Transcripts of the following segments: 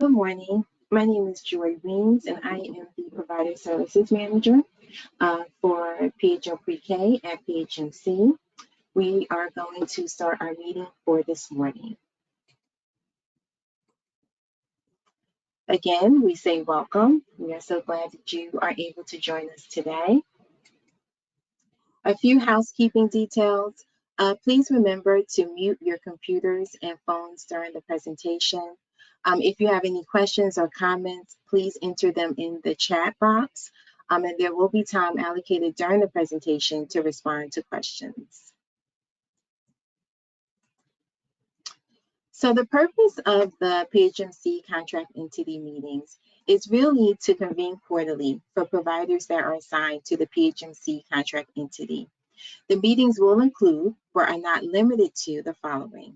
Good morning. My name is Joy Weems, and I am the Provider Services Manager for PHO Pre-K at PHMC. We are going to start our meeting for this morning. Again, we say welcome. We are so glad that you are able to join us today. A few housekeeping details. Please remember to mute your computers and phones during the presentation. If you have any questions or comments, please enter them in the chat box, and there will be time allocated during the presentation to respond to questions. So the purpose of the PHMC contract entity meetings is really to convene quarterly for providers that are assigned to the PHMC contract entity. The meetings will include, but are not limited to, the following: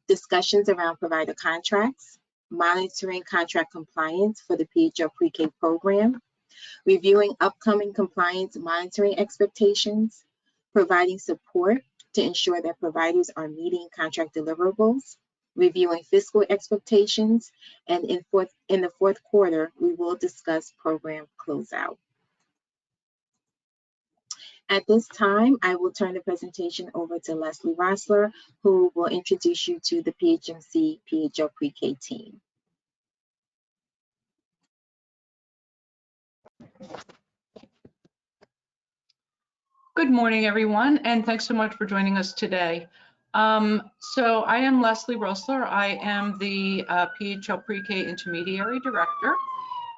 discussions around provider contracts, monitoring contract compliance for the PHO Pre-K program, reviewing upcoming compliance monitoring expectations, providing support to ensure that providers are meeting contract deliverables, reviewing fiscal expectations, and in the fourth quarter, we will discuss program closeout. At this time, I will turn the presentation over to Leslie Rossler, who will introduce you to the PHMC PHO Pre-K team. Good morning, everyone, and thanks so much for joining us today. So I am Leslie Rossler. I am the PHO Pre-K Intermediary Director.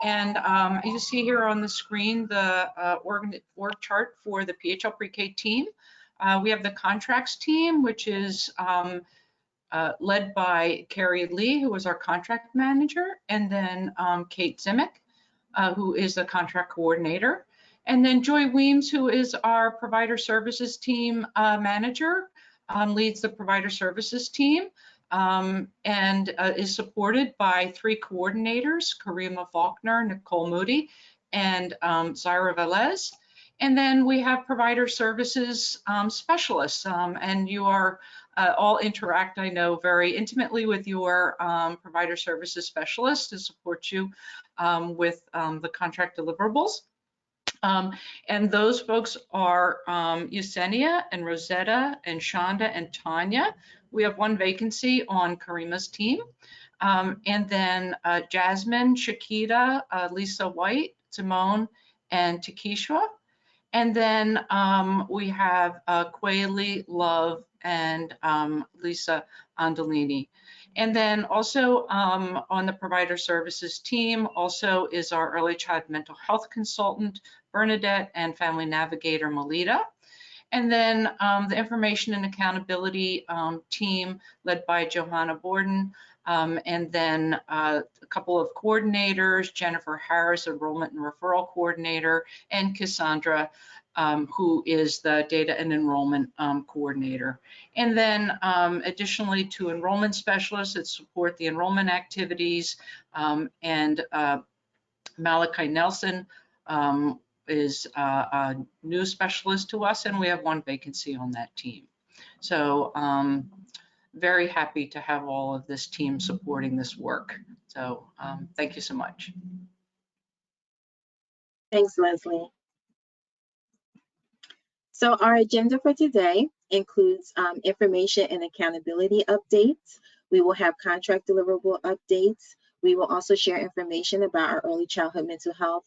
And you see here on the screen the org chart for the PHO Pre-K team. We have the contracts team, which is led by Carrie Lee, who is our contract manager, and then Kate Zimick, who is the contract coordinator. And then Joy Weems, who is our provider services team manager, leads the provider services team and is supported by three coordinators: Karima Faulkner, Nicole Moody, and Zaira Velez. And then we have provider services specialists, and you are all interact, I know, very intimately with your provider services specialists to support you with the contract deliverables. And those folks are Yesenia and Rosetta and Shonda and Tanya. We have one vacancy on Karima's team. And then Jasmine, Shakita, Lisa White, Simone, and Takeshwa. And then we have Quayle, Love, and Lisa Andolini. And then also on the provider services team also is our early child mental health consultant, Bernadette, and family navigator, Melita. And then the information and accountability team led by Johanna Borden. And then a couple of coordinators, Jennifer Harris, enrollment and referral coordinator, and Cassandra, who is the data and enrollment coordinator. And then additionally to enrollment specialists that support the enrollment activities, and Malachi Nelson is a new specialist to us, and we have one vacancy on that team. So very happy to have all of this team supporting this work. So thank you so much. Thanks, Leslie. So our agenda for today includes information and accountability updates. We will have contract deliverable updates. We will also share information about our early childhood mental health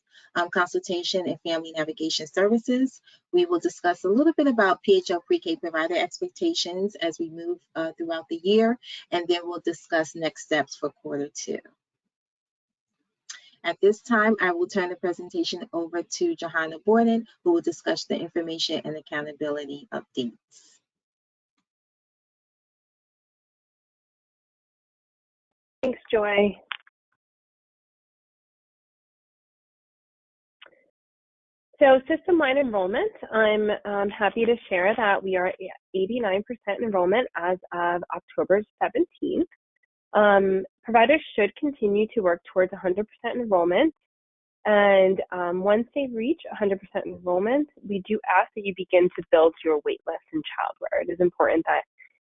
consultation and family navigation services. We will discuss a little bit about PHO Pre-K provider expectations as we move throughout the year, and then we'll discuss next steps for quarter two. At this time, I will turn the presentation over to Johanna Borden, who will discuss the information and accountability updates. Thanks, Joy. So system-wide enrollment, I'm happy to share that we are at 89% enrollment as of October 17th. Providers should continue to work towards 100% enrollment. And once they reach 100% enrollment, we do ask that you begin to build your wait list in childcare. It is important that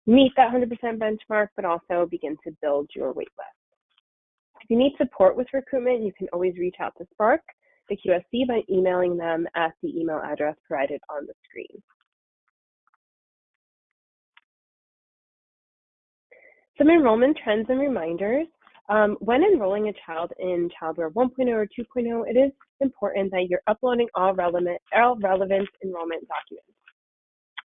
you meet that 100% benchmark, but also begin to build your wait list. If you need support with recruitment, you can always reach out to Spark, the QSC, by emailing them at the email address provided on the screen. Some enrollment trends and reminders. When enrolling a child in Childware 1.0 or 2.0, it is important that you're uploading all relevant enrollment documents.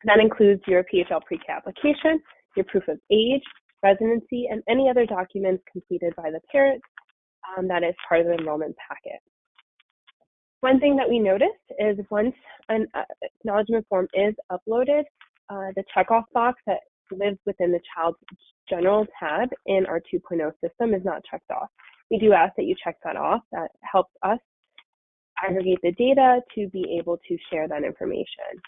That includes your PHL pre-K application, your proof of age, residency, and any other documents completed by the parent that is part of the enrollment packet. One thing that we noticed is once an acknowledgement form is uploaded, the checkoff box that lives within the child's general tab in our 2.0 system is not checked off. We do ask that you check that off. That helps us aggregate the data to be able to share that information.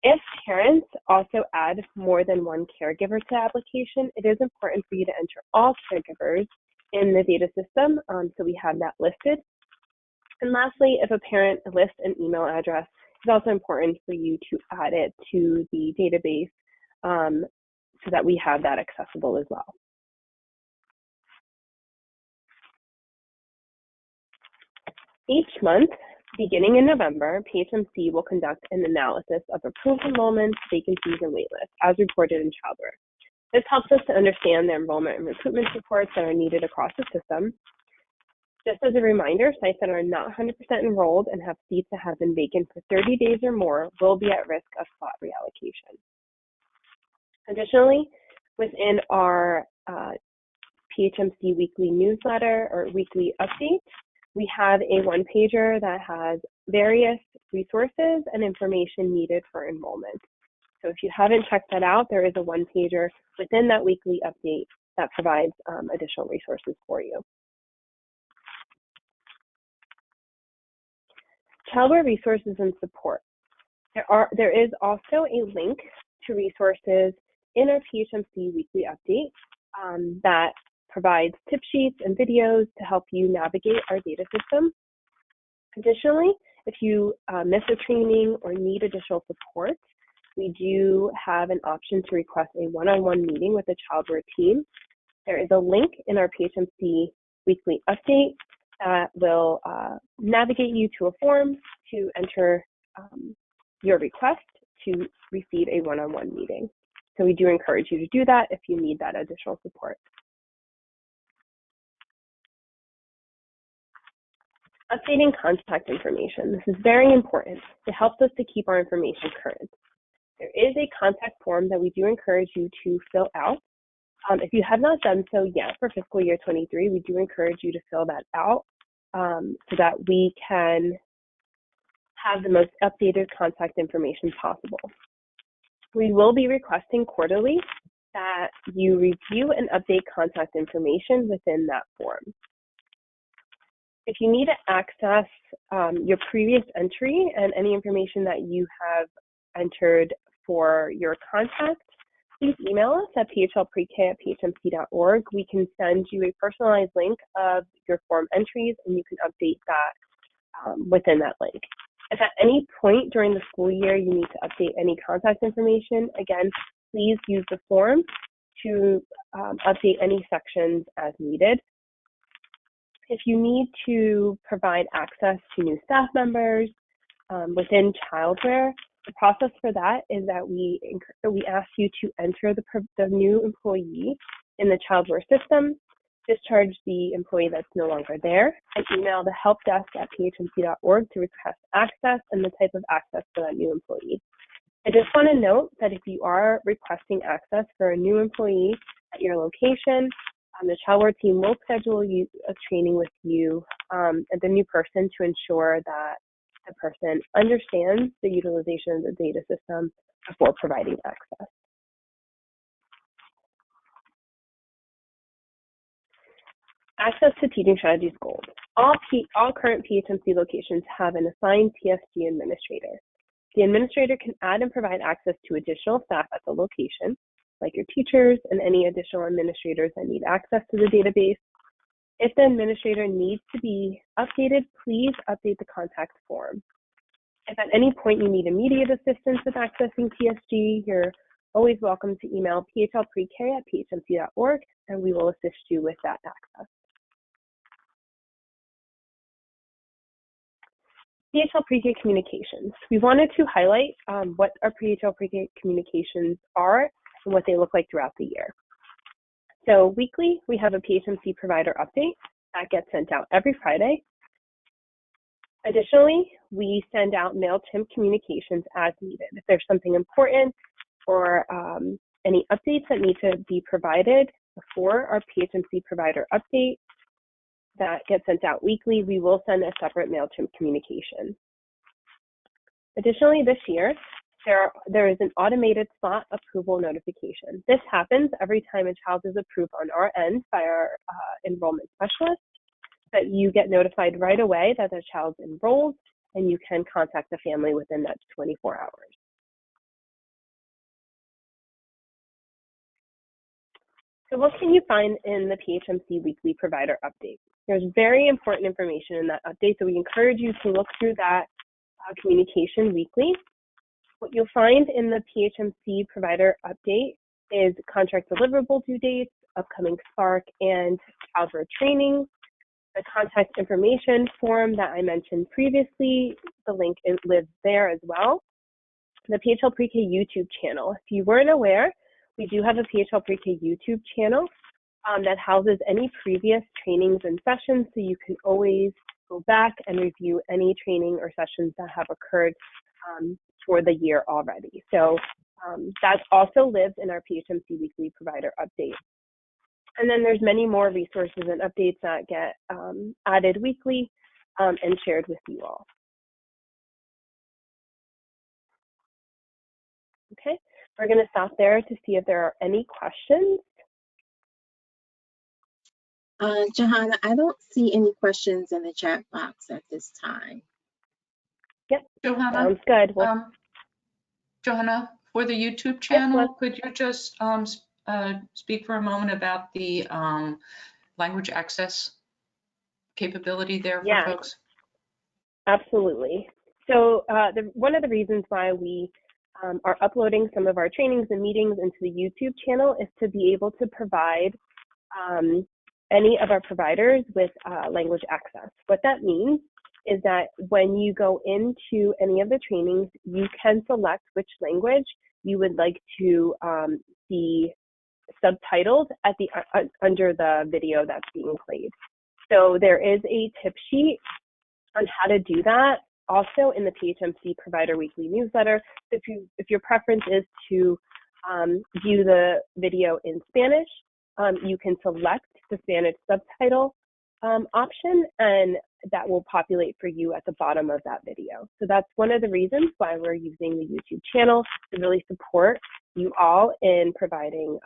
If parents also add more than one caregiver to the application, it is important for you to enter all caregivers in the data system, so we have that listed. And lastly, if a parent lists an email address, it's also important for you to add it to the database so that we have that accessible as well. Each month, beginning in November, PHMC will conduct an analysis of approved enrollments, vacancies, and waitlists as reported in Childware. This helps us to understand the enrollment and recruitment supports that are needed across the system. Just as a reminder, sites that are not 100% enrolled and have seats that have been vacant for 30 days or more will be at risk of slot reallocation. Additionally, within our PHMC weekly newsletter or weekly update, we have a one-pager that has various resources and information needed for enrollment. So if you haven't checked that out, there is a one-pager within that weekly update that provides additional resources for you. Childware resources and support. There is also a link to resources in our PHMC weekly update that provides tip sheets and videos to help you navigate our data system. Additionally, if you miss a training or need additional support, we do have an option to request a one-on-one meeting with the Childware team. There is a link in our PHMC weekly update that will navigate you to a form to enter your request to receive a one-on-one meeting. So we do encourage you to do that if you need that additional support. Updating contact information. This is very important. It helps us to keep our information current. There is a contact form that we do encourage you to fill out. If you have not done so yet for fiscal year 23, we do encourage you to fill that out so that we can have the most updated contact information possible. We will be requesting quarterly that you review and update contact information within that form. If you need to access your previous entry and any information that you have entered for your contact, please email us at phlprek@phmc.org. We can send you a personalized link of your form entries, and you can update that within that link. If at any point during the school year you need to update any contact information, again, please use the form to update any sections as needed. If you need to provide access to new staff members within Childware, the process for that is that we ask you to enter the new employee in the Childware system, discharge the employee that's no longer there, and email the help desk at phmc.org to request access and the type of access for that new employee. I just want to note that if you are requesting access for a new employee at your location, the Childware team will schedule a training with you and the new person to ensure that the person understands the utilization of the data system before providing access. Access to Teaching Strategies goals. All current PHMC locations have an assigned TSG administrator. The administrator can add and provide access to additional staff at the location, like your teachers and any additional administrators that need access to the database. If the administrator needs to be updated, please update the contact form. If at any point you need immediate assistance with accessing TSG, you're always welcome to email phlprek@phmc.org, and we will assist you with that access. PHL Pre-K communications. We wanted to highlight what our PHL Pre-K communications are and what they look like throughout the year. So weekly, we have a PHMC provider update that gets sent out every Friday. Additionally, we send out MailChimp communications as needed. If there's something important or any updates that need to be provided before our PHMC provider update that gets sent out weekly, we will send a separate MailChimp communication. Additionally, this year, there is an automated slot approval notification. This happens every time a child is approved on our end by our enrollment specialist, that you get notified right away that the child's enrolled, and you can contact the family within that 24 hours. So what can you find in the PHMC weekly provider update? There's very important information in that update, so we encourage you to look through that communication weekly. What you'll find in the PHMC provider update is contract deliverable due dates, upcoming Spark and Calvert trainings, the contact information form that I mentioned previously, the link lives there as well. The PHL Pre-K YouTube channel. If you weren't aware, we do have a PHL Pre-K YouTube channel that houses any previous trainings and sessions, so you can always go back and review any training or sessions that have occurred for the year already. So that also lives in our PHMC weekly provider update. And then there's many more resources and updates that get added weekly and shared with you all. Okay, we're going to stop there to see if there are any questions. Johanna, I don't see any questions in the chat box at this time. Yep, Johanna, sounds good. Johanna, for the YouTube channel, Yes, could you just speak for a moment about the language access capability there for folks? Absolutely. So one of the reasons why we are uploading some of our trainings and meetings into the YouTube channel is to be able to provide any of our providers with language access. What that means is that when you go into any of the trainings, you can select which language you would like to be subtitled at the under the video that's being played. So there is a tip sheet on how to do that also in the PHMC Provider Weekly newsletter. If your preference is to view the video in Spanish, you can select the Spanish subtitle option, and that will populate for you at the bottom of that video. So that's one of the reasons why we're using the YouTube channel, to really support you all in providing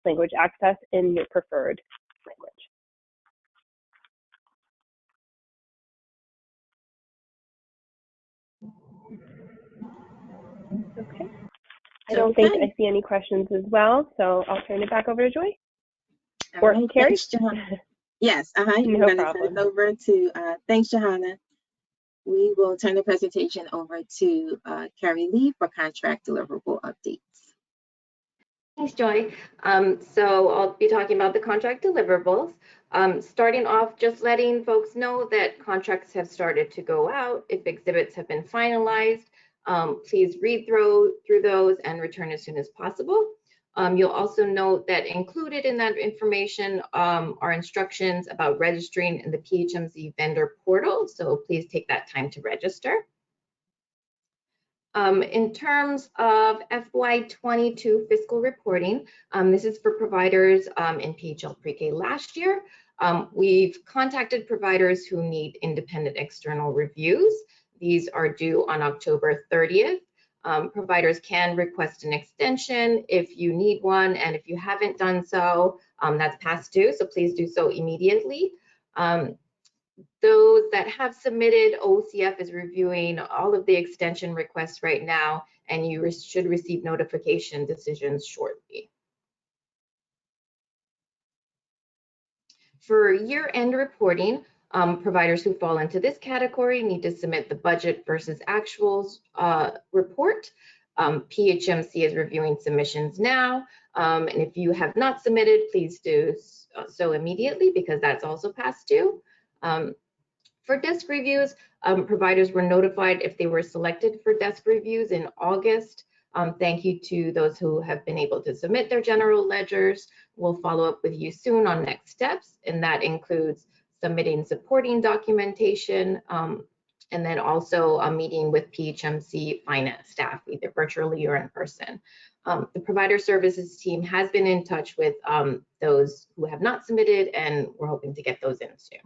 language access in your preferred language. Okay. I don't think I see any questions as well, so I'll turn it back over to Joy. Or Right, Carrie? thanks, Johanna. Yes, No we're going to problem. turn it over to, thanks, Johanna. We will turn the presentation over to Carrie Lee for contract deliverable updates. Thanks, Joy. So I'll be talking about the contract deliverables. Starting off, just letting folks know that contracts have started to go out. If exhibits have been finalized, please read through those and return as soon as possible. You'll also note that included in that information are instructions about registering in the PHMC vendor portal, so please take that time to register. In terms of FY22 fiscal reporting, this is for providers in PHL Pre-K last year. We've contacted providers who need independent external reviews. These are due on October 30th. Providers can request an extension if you need one, and if you haven't done so, that's past due, so please do so immediately. Those that have submitted, OCF is reviewing all of the extension requests right now, and you should receive notification decisions shortly. For year-end reporting, providers who fall into this category need to submit the budget versus actuals report. PHMC is reviewing submissions now, and if you have not submitted, please do so immediately because that's also past due. For desk reviews, providers were notified if they were selected for desk reviews in August. Thank you to those who have been able to submit their general ledgers. We'll follow up with you soon on next steps, and that includes submitting supporting documentation, and then also a meeting with PHMC finance staff, either virtually or in person. The provider services team has been in touch with those who have not submitted, and we're hoping to get those in soon.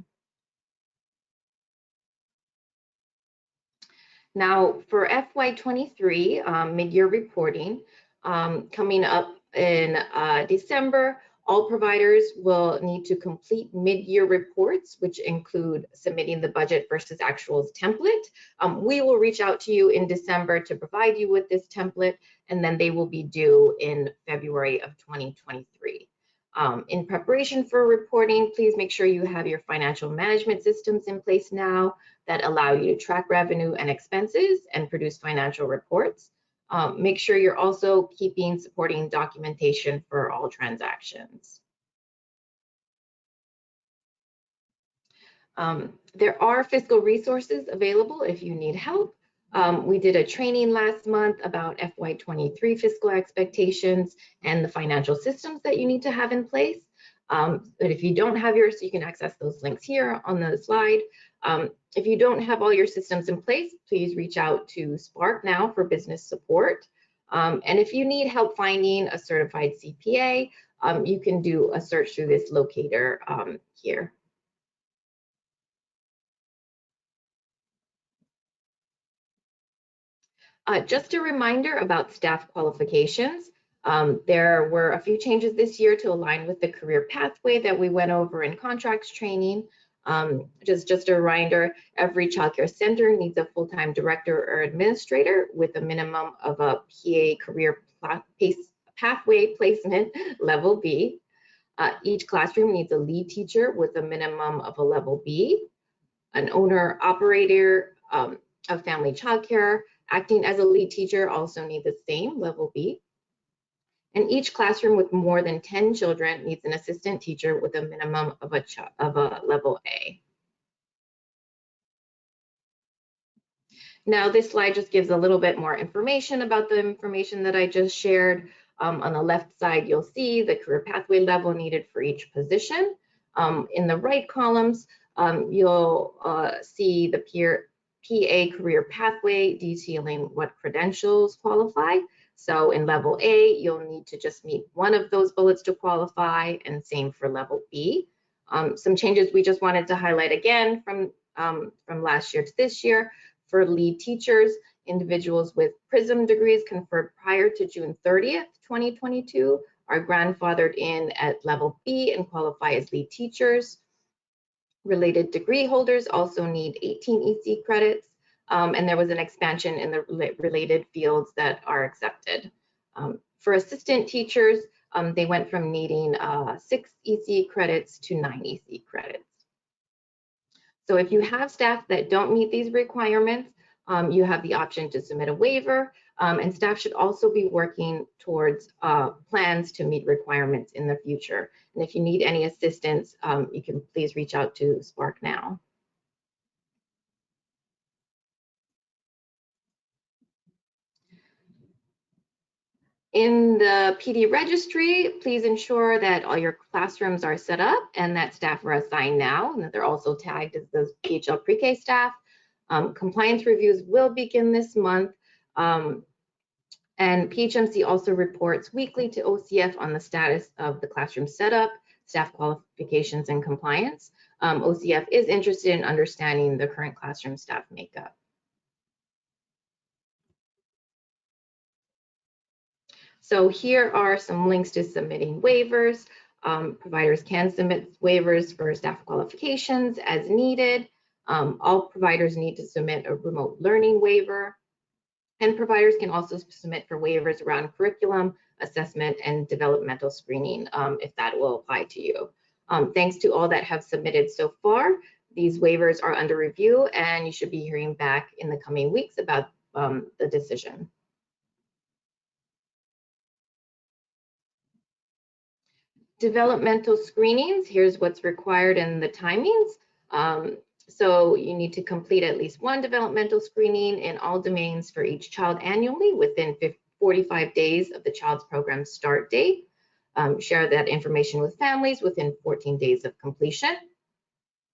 Now, for FY23 mid-year reporting, coming up in December, all providers will need to complete mid-year reports, which include submitting the budget versus actuals template. We will reach out to you in December to provide you with this template, and then they will be due in February of 2023. In preparation for reporting, please make sure you have your financial management systems in place now that allow you to track revenue and expenses and produce financial reports. Make sure you're also keeping supporting documentation for all transactions. There are fiscal resources available if you need help. We did a training last month about FY23 fiscal expectations and the financial systems that you need to have in place. But if you don't have yours, you can access those links here on the slide. If you don't have all your systems in place, please reach out to Spark now for business support. And if you need help finding a certified CPA, you can do a search through this locator here. Just a reminder about staff qualifications. There were a few changes this year to align with the career pathway that we went over in contracts training. Just a reminder, every childcare center needs a full-time director or administrator with a minimum of a PA career pathway placement level B. Each classroom needs a lead teacher with a minimum of a level B. An owner operator of family childcare acting as a lead teacher also needs the same level B. And each classroom with more than 10 children needs an assistant teacher with a minimum of a level A. Now this slide just gives a little bit more information about the information that I just shared. On the left side, you'll see the career pathway level needed for each position. In the right columns, you'll see the PA career pathway detailing what credentials qualify. So in level A, you'll need to just meet one of those bullets to qualify, and same for level B. Some changes we just wanted to highlight again from last year to this year. For lead teachers, individuals with PRISM degrees conferred prior to June 30th, 2022 are grandfathered in at level B and qualify as lead teachers. Related degree holders also need 18 EC credits. And there was an expansion in the related fields that are accepted. For assistant teachers, they went from needing 6 EC credits to 9 EC credits. So if you have staff that don't meet these requirements, you have the option to submit a waiver, and staff should also be working towards plans to meet requirements in the future. And if you need any assistance, you can please reach out to Spark now. In the PD registry, please ensure that all your classrooms are set up and that staff are assigned now, and that they're also tagged as the PHL pre-K staff. Compliance reviews will begin this month. And PHMC also reports weekly to OCF on the status of the classroom setup, staff qualifications, and compliance. OCF is interested in understanding the current classroom staff makeup. So here are some links to submitting waivers. Providers can submit waivers for staff qualifications as needed. All providers need to submit a remote learning waiver. And providers can also submit for waivers around curriculum, assessment, and developmental screening if that will apply to you. Thanks to all that have submitted so far. These waivers are under review, and you should be hearing back in the coming weeks about the decision. Developmental screenings, here's what's required and the timings. So you need to complete at least one developmental screening in all domains for each child annually within 45 days of the child's program start date. Share that information with families within 14 days of completion,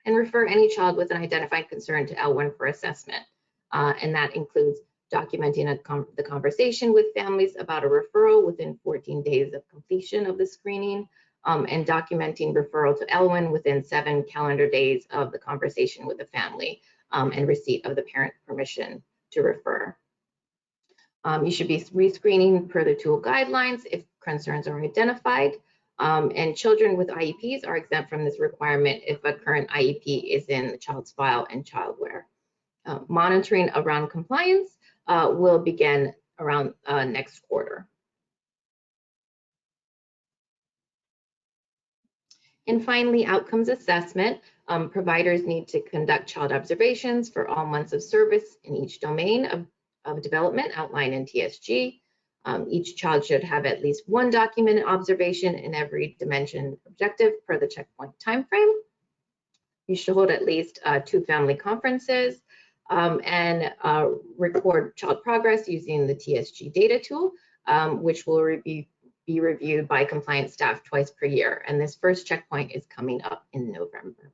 and refer any child with an identified concern to L1 for assessment. And that includes documenting the conversation with families about a referral within 14 days of completion of the screening, and documenting referral to L1 within 7 calendar days of the conversation with the family, and receipt of the parent permission to refer. You should be rescreening per the tool guidelines if concerns are identified. And children with IEPs are exempt from this requirement if a current IEP is in the child's file and childware. Monitoring around compliance will begin around next quarter. And finally, outcomes assessment. Providers need to conduct child observations for all months of service in each domain of development outlined in TSG. Each child should have at least one documented observation in every dimension objective per the checkpoint timeframe. You should hold at least 2 family conferences, and record child progress using the TSG data tool, which will be reviewed by compliance staff twice per year. And this first checkpoint is coming up in November.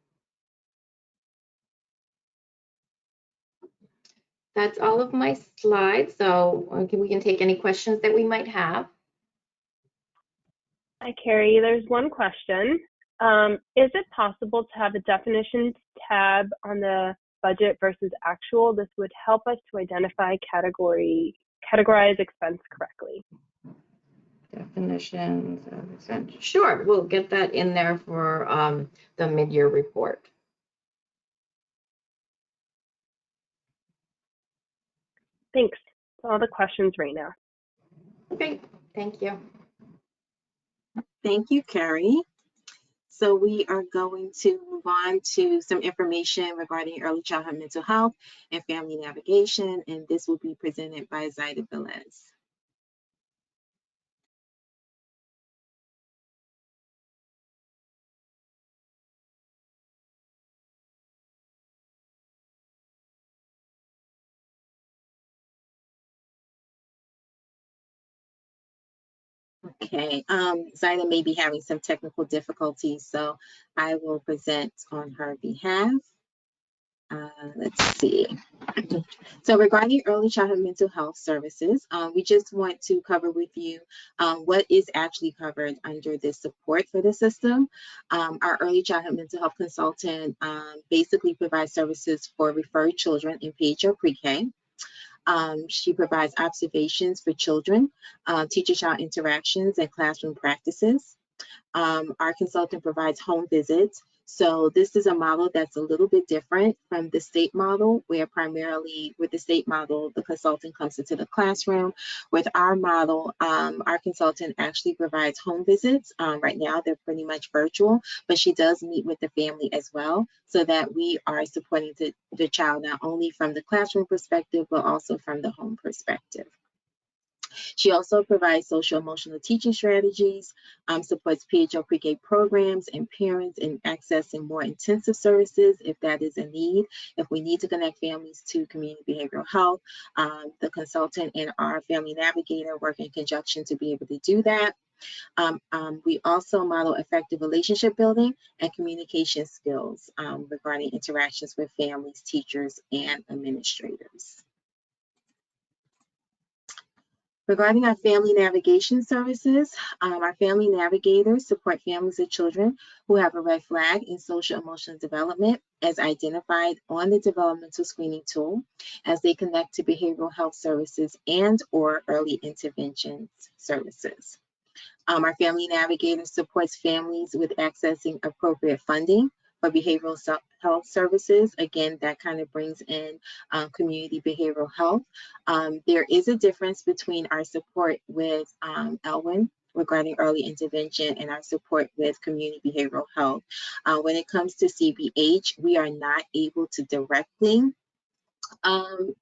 That's all of my slides. So we can take any questions that we might have. Hi, Carrie. There's one question. Is it possible to have a definitions tab on the budget versus actual? This would help us to identify categorize expense correctly. Definitions of expense. Sure, we'll get that in there for the mid-year report. Thanks. That's all the questions right now. Okay, thank you. Thank you, Carrie. So we are going to move on to some information regarding early childhood mental health and family navigation, and this will be presented by Zaida Velez. Okay, Zaida may be having some technical difficulties, so I will present on her behalf. Let's see. So regarding early childhood mental health services, we just want to cover with you what is actually covered under this support for the system. Our early childhood mental health consultant basically provides services for referred children in PH or pre-K. She provides observations for children, teacher-child interactions, and classroom practices. Our consultant provides home visits. So this is a model that's a little bit different from the state model, where primarily with the state model, the consultant comes into the classroom. With our model, our consultant actually provides home visits. Right now, they're pretty much virtual, but she does meet with the family as well, so that we are supporting the child not only from the classroom perspective, but also from the home perspective. She also provides social emotional teaching strategies, supports PHO pre-K programs and parents in accessing more intensive services if that is a need. If we need to connect families to community behavioral health, the consultant and our family navigator work in conjunction to be able to do that. We also model effective relationship building and communication skills regarding interactions with families, teachers, and administrators. Regarding our family navigation services, our family navigators support families of children who have a red flag in social emotional development as identified on the developmental screening tool as they connect to behavioral health services and or early intervention services. Our family navigator supports families with accessing appropriate funding for behavioral health services. Again, that kind of brings in community behavioral health. There is a difference between our support with Elwin regarding early intervention and our support with community behavioral health. When it comes to CBH, we are not able to directly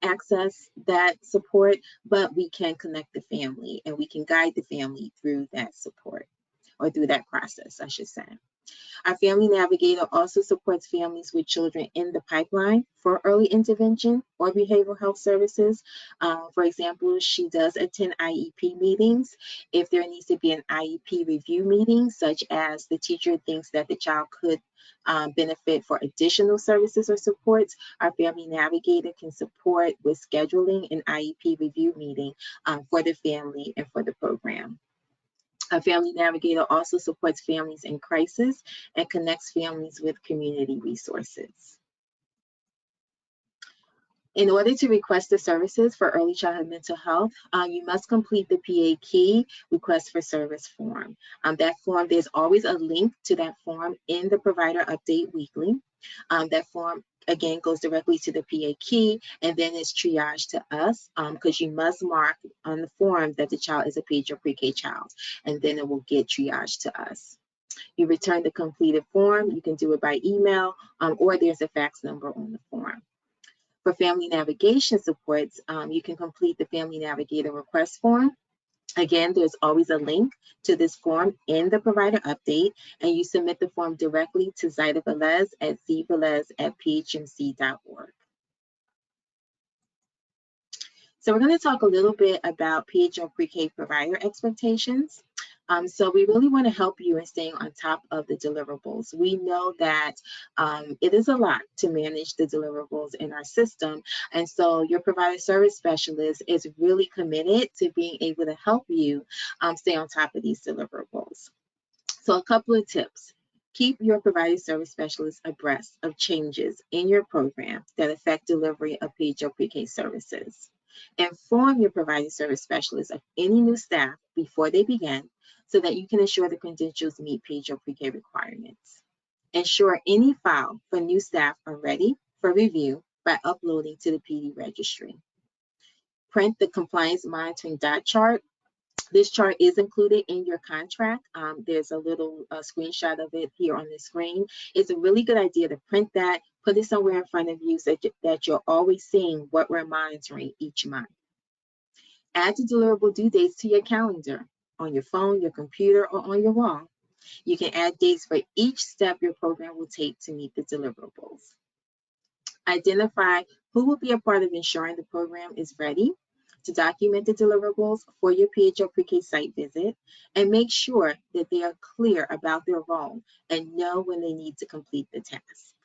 access that support, but we can connect the family and we can guide the family through that support, or through that process, I should say. Our Family Navigator also supports families with children in the pipeline for early intervention or behavioral health services. For example, she does attend IEP meetings. If there needs to be an IEP review meeting, such as the teacher thinks that the child could benefit for additional services or supports, our Family Navigator can support with scheduling an IEP review meeting for the family and for the program. A Family Navigator also supports families in crisis and connects families with community resources. In order to request the services for early childhood mental health, you must complete the PA Key Request for Service form. That form, there's always a link to that form in the Provider Update Weekly. That form, again, goes directly to the PA Key, and then it's triaged to us because you must mark on the form that the child is a PH or pre-K child, and then it will get triaged to us. You return the completed form. You can do it by email, or there's a fax number on the form. For family navigation supports, you can complete the Family Navigator request form. Again, there's always a link to this form in the provider update, and you submit the form directly to Zaida Velez at zvelez@phmc.org. So we're going to talk a little bit about PHL pre-K provider expectations. So we really want to help you in staying on top of the deliverables. We know that it is a lot to manage the deliverables in our system. And so your provider service specialist is really committed to being able to help you stay on top of these deliverables. So a couple of tips. Keep your provider service specialist abreast of changes in your program that affect delivery of PHL pre-K services. Inform your provider service specialist of any new staff before they begin so that you can ensure the credentials meet PHL pre-K requirements. Ensure any file for new staff are ready for review by uploading to the PD registry. Print the compliance monitoring dot chart. This chart is included in your contract. There's a little screenshot of it here on the screen. It's a really good idea to print that, put it somewhere in front of you so that you're always seeing what we're monitoring each month. Add the deliverable due dates to your calendar on your phone, your computer, or on your wall. You can add dates for each step your program will take to meet the deliverables. Identify who will be a part of ensuring the program is ready to document the deliverables for your PHL pre-K site visit, and make sure that they are clear about their role and know when they need to complete the task.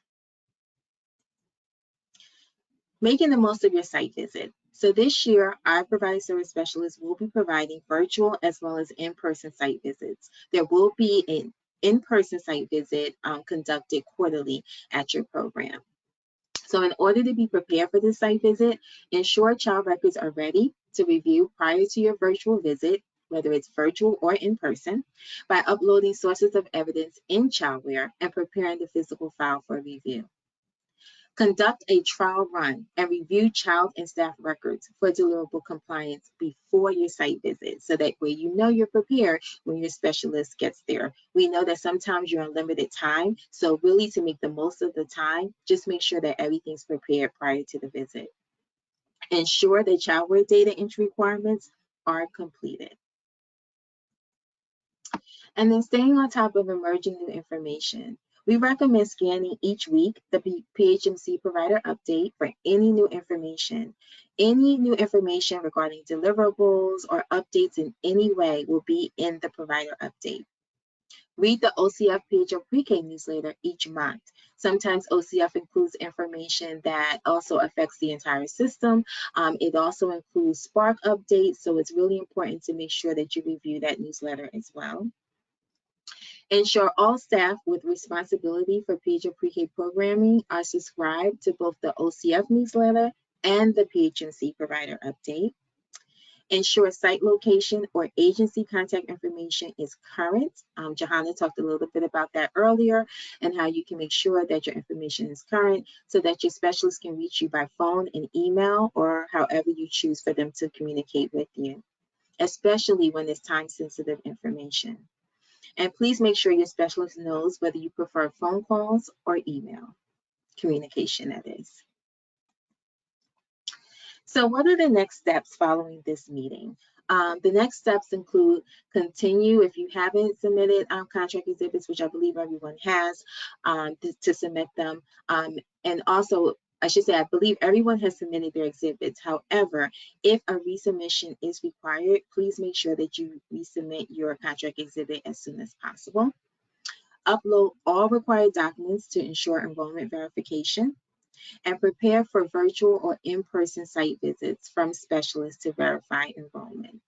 Making the most of your site visit. So this year, our provider service specialists will be providing virtual as well as in-person site visits. There will be an in-person site visit conducted quarterly at your program. So in order to be prepared for this site visit, ensure child records are ready to review prior to your virtual visit, whether it's virtual or in person, by uploading sources of evidence in Childware and preparing the physical file for review. Conduct a trial run and review child and staff records for deliverable compliance before your site visit, so that way you know you're prepared when your specialist gets there. We know that sometimes you're on limited time, so really to make the most of the time, just make sure that everything's prepared prior to the visit. Ensure that Childware data entry requirements are completed. And then staying on top of emerging new information. We recommend scanning each week the PHMC provider update for any new information. Any new information regarding deliverables or updates in any way will be in the provider update. Read the OCF PHL pre-K newsletter each month. Sometimes OCF includes information that also affects the entire system. It also includes Spark updates, so it's really important to make sure that you review that newsletter as well. Ensure all staff with responsibility for PHL pre-K programming are subscribed to both the OCF newsletter and the PHMC provider update. Ensure site location or agency contact information is current. Johanna talked a little bit about that earlier, and how you can make sure that your information is current so that your specialist can reach you by phone and email, or however you choose for them to communicate with you, especially when it's time-sensitive information. And please make sure your specialist knows whether you prefer phone calls or email communication, that is. So what are the next steps following this meeting? The next steps include continue, if you haven't submitted contract exhibits, which I believe everyone has, to submit them. And also, I should say, I believe everyone has submitted their exhibits. However, if a resubmission is required, please make sure that you resubmit your contract exhibit as soon as possible. Upload all required documents to ensure enrollment verification, and prepare for virtual or in-person site visits from specialists to verify enrollments.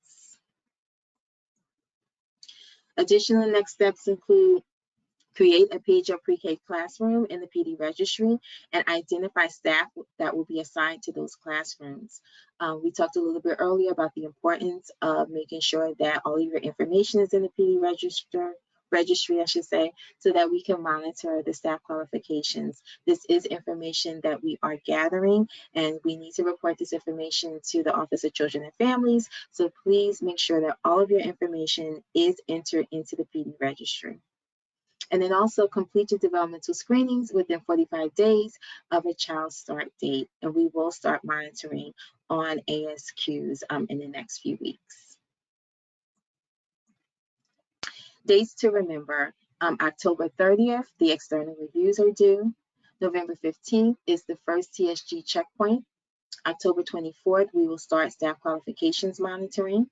Additional next steps include create a PHL Pre-K classroom in the PD registry and identify staff that will be assigned to those classrooms. We talked a little bit earlier about the importance of making sure that all of your information is in the PD registry, I should say, so that we can monitor the staff qualifications. This is information that we are gathering, and we need to report this information to the Office of Children and Families. So please make sure that all of your information is entered into the PD registry. And then also complete your developmental screenings within 45 days of a child's start date. And we will start monitoring on ASQs in the next few weeks. Dates to remember: October 30th, the external reviews are due. November 15th is the first TSG checkpoint. October 24th, we will start staff qualifications monitoring.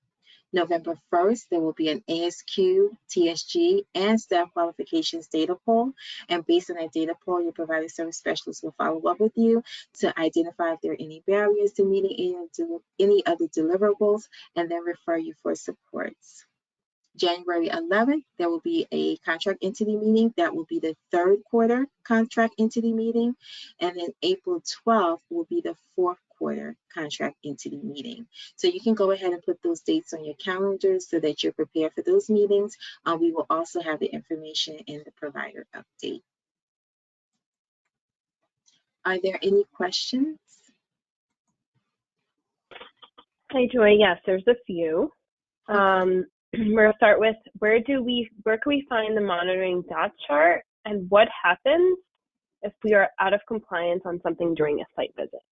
November 1st, there will be an ASQ, TSG, and staff qualifications data poll. And based on that data poll, your provider service specialist will follow up with you to identify if there are any barriers to meeting any other deliverables, and then refer you for supports. January 11th, there will be a contract entity meeting. That will be the third quarter contract entity meeting. And then April 12th will be the fourth quarter contract entity meeting. So you can go ahead and put those dates on your calendars so that you're prepared for those meetings. We will also have the information in the provider update. Are there any questions? Hi, Joy. Yes, there's a few. We're gonna start with where can we find the monitoring dot chart, and what happens if we are out of compliance on something during a site visit?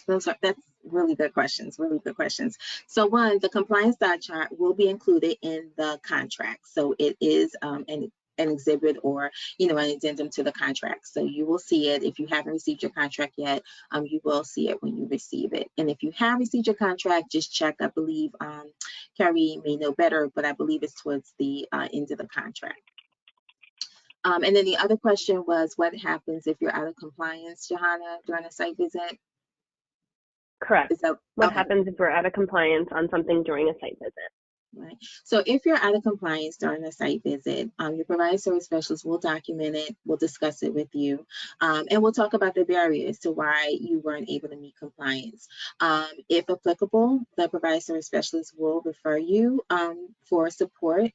That's really good questions, really good questions. So one, the compliance dot chart will be included in the contract. So it is an exhibit or, an addendum to the contract. So you will see it. If you haven't received your contract yet, you will see it when you receive it. And if you have received your contract, just check. I believe Carrie may know better, but I believe it's towards the end of the contract. And then the other question was, what happens if you're out of compliance, Johanna, during a site visit? Correct. What okay. happens if we're out of compliance on something during a site visit? Right. So if you're out of compliance during a site visit, your provider service specialist will document it, we'll discuss it with you, and we'll talk about the barriers to why you weren't able to meet compliance. If applicable, the provider service specialist will refer you for support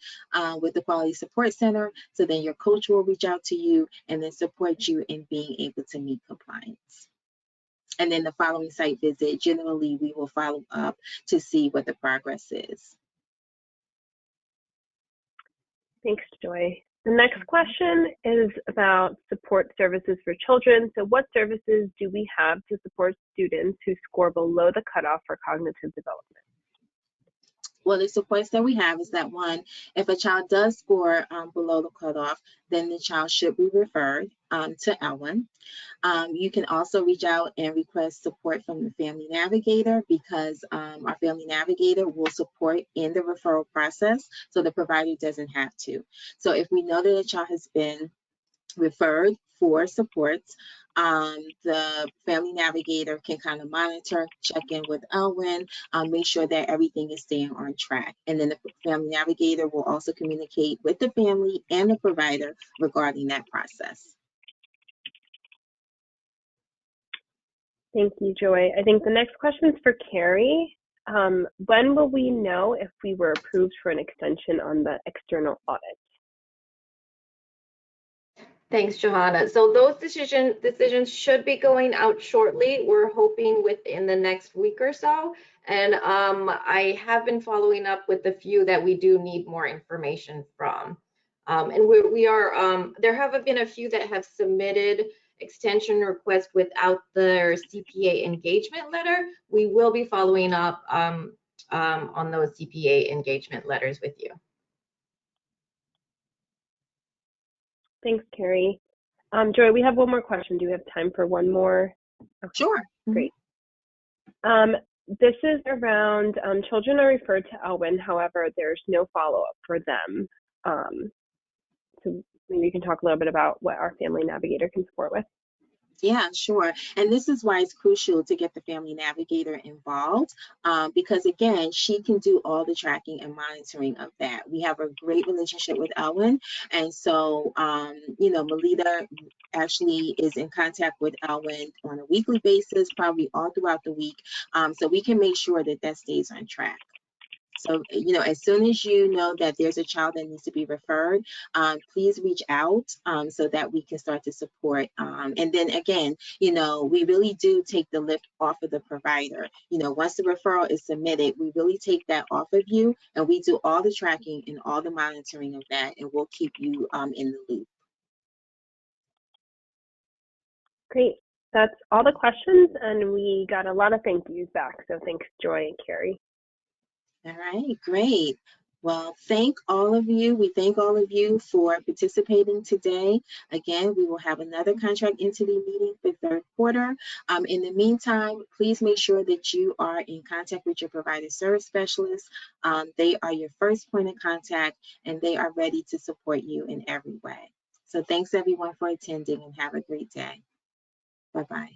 with the Quality Support Center. So then your coach will reach out to you and then support you in being able to meet compliance. And then the following site visit, generally we will follow up to see what the progress is. Thanks, Joy. The next question is about support services for children. So what services do we have to support students who score below the cutoff for cognitive development? Well, the supports that we have is that one, if a child does score below the cutoff, then the child should be referred to Ellen. You can also reach out and request support from the Family Navigator, because our Family Navigator will support in the referral process, so the provider doesn't have to. So if we know that a child has been referred for supports, the Family Navigator can kind of monitor, check in with Elwin, make sure that everything is staying on track. And then the Family Navigator will also communicate with the family and the provider regarding that process. Thank you, Joy. I think the next question is for Carrie. When will we know if we were approved for an extension on the external audit? Thanks, Johanna. So those decisions should be going out shortly. We're hoping within the next week or so. And I have been following up with a few that we do need more information from. And there have been a few that have submitted extension requests without their CPA engagement letter. We will be following up on those CPA engagement letters with you. Thanks, Carrie. Joy, we have one more question. Do we have time for one more? Okay. Sure. Great. This is around children are referred to Elwyn, however, there's no follow-up for them. So maybe you can talk a little bit about what our family navigator can support with. Yeah, sure. And this is why it's crucial to get the family navigator involved, because again, she can do all the tracking and monitoring of that. We have a great relationship with Elwyn. And so, you know, Melita actually is in contact with Elwyn on a weekly basis, probably all throughout the week. So we can make sure that that stays on track. So, you know, as soon as you know that there's a child that needs to be referred, please reach out so that we can start to support. And then again, you know, we really do take the lift off of the provider. You know, once the referral is submitted, we really take that off of you, and we do all the tracking and all the monitoring of that, and we'll keep you in the loop. Great. That's all the questions, and we got a lot of thank yous back. So thanks, Joy and Carrie. All right, great. Well, thank all of you. We thank all of you for participating today. Again, we will have another contract entity meeting for third quarter. In the meantime, please make sure that you are in contact with your provider service specialist. They are your first point of contact, and they are ready to support you in every way. So thanks everyone for attending, and have a great day. Bye-bye.